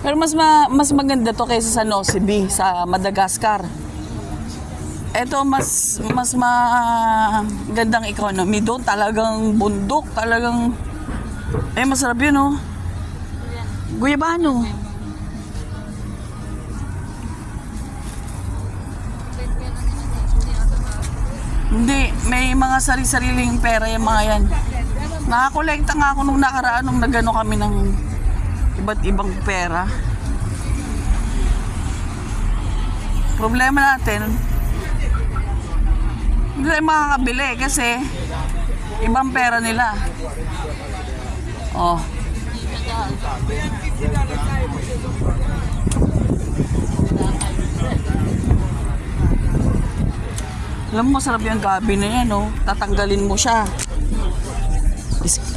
Pero mas maganda to kaysa sa Nosy sa Madagascar. Ito mas magandang economy doon, talagang bundok, talagang masarap 'yun, oh. Guyabano. Hindi, may mga sari-sariling pera yung mga yan. Nakakolekta nga ako nung nakaraan nung nagano kami ng iba't ibang pera. Problema natin, hindi tayo makakabili kasi ibang pera nila. Oh. Alam mo, masarap yung gabi na yan, oh. Tatanggalin mo siya.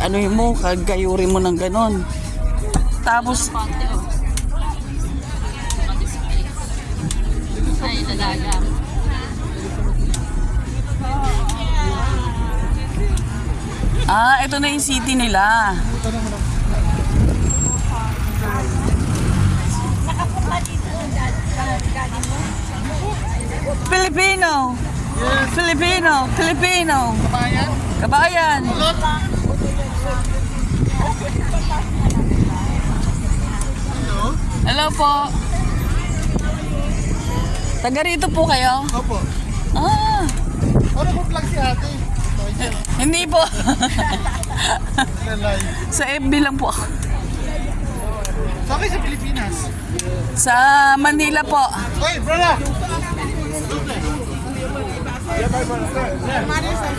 Ano mo, kagayuri mo ng ganon. Tapos, ay, dalaga. ito na yung city nila. Filipino. Yes. Filipino. Kabayan. Hello po. Taga rito po kayo? Opo. Ano po vlog si ate? Hindi po. Sa FB lang po ako. So, okay sa Pilipinas? Sa Manila po. Oy, brother!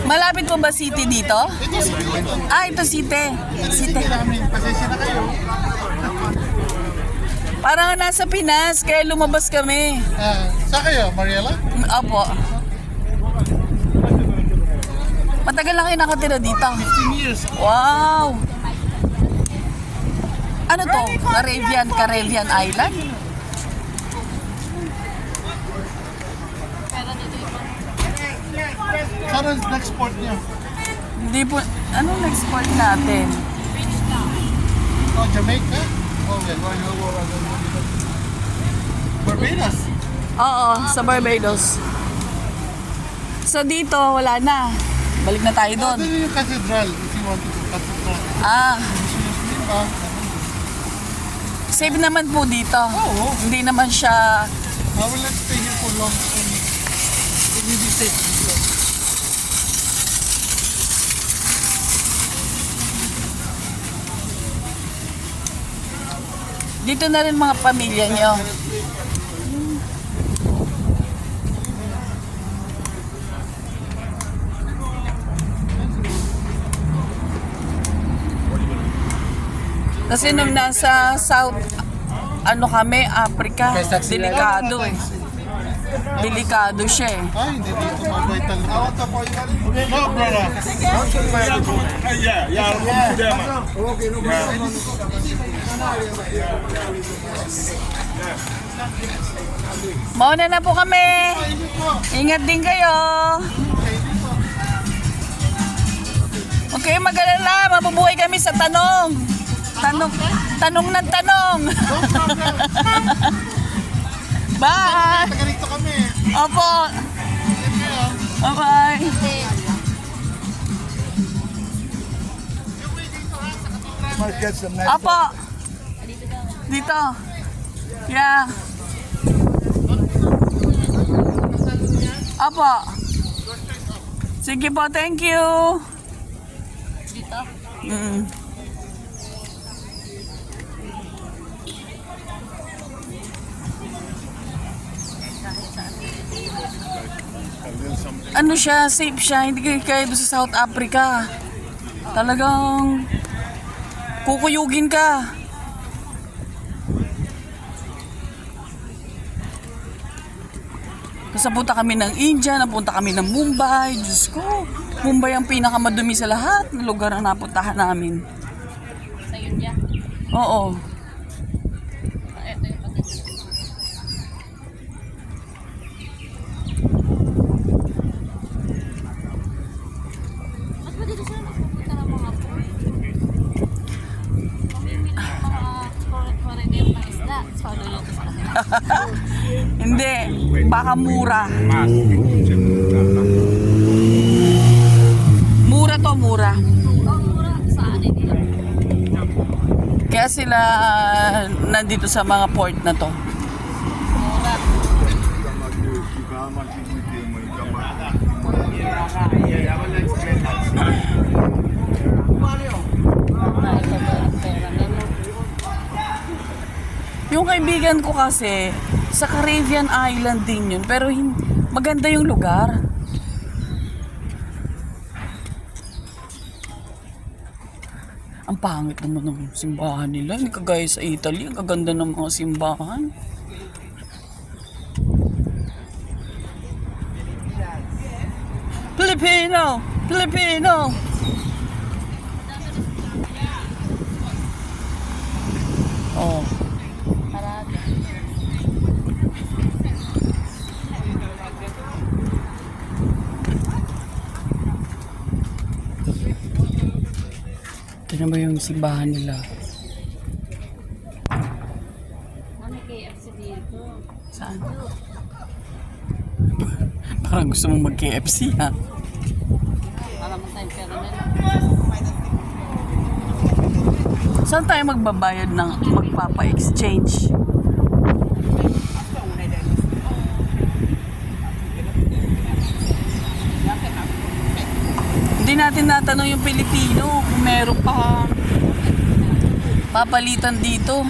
Malapit po ba city dito? Ito city ito. Ito city. City namin. Pasensya na kayo. Parang nasa Pinas, kaya lumabas kami. Saan kayo? Mariela? Opo. Matagal na kayo nakatira dito. 15 years. Wow! Ano to? Caribbean Island? Saan ang next port niyo? Hindi po. Anong export natin? Oh, Jamaica? Okay. Barbados? Oo, sa Barbados. So dito, wala na. Balik na tayo doon. Doon yung cathedral. If you want to go cathedral. Diba? Safe naman po dito. Oo. Hindi naman siya... I will not stay here for long. It will be safe. Dito na rin mga pamilya nyo. Kasi nung nasa South, kami, Africa, delikado eh. Delikado siya eh. Ay, hindi dito mag-vital na. No, brother. Mauna na po kami. Ingat din kayo. Huwag kayong mag-alala, mabubuhay kami sa tanong. Tanong ng tanong. Bye! Taga-rito kami. Opo. Bye-bye. Opo. Dito. Yeah. Opo. Sige po, thank you. Dito? Ano siya, safe siya, hindi kayo doon sa South Africa. Talagang kukuyugin ka. Kasi napunta kami ng India, napunta kami ng Mumbai. Diyos ko, Mumbai ang pinakamadumi sa lahat ng lugar na napuntahan namin. Sa India? Oo. Ito yung pati. Ba't ba dito sila nagpupunta ng mga po? Mamimili ng mga Hindi, baka mura. Más, se muda, ¿no? Mura to, mura. Ang mura saan eh dito? Kaya sila nandito sa mga port na to. Mura. Ito ba ang pera nila? Yung kaibigan ko kasi, sa Caribbean Island din yun. Pero maganda yung lugar. Ang pangit naman ng simbahan nila. Hindi kagaya sa Italy. Ang gaganda ng mga simbahan. Filipino! Filipino! Oh. Parada. Tignan mo yung simbahan nila. Ano KFC dito? Saan? Parang gusto mong mag-KFC ha? Para mo tayong pera nila. Saan tayo magbabayad ng magpapa-exchange? Hindi natin natanong yung Pilipino kung meron pa papalitan dito.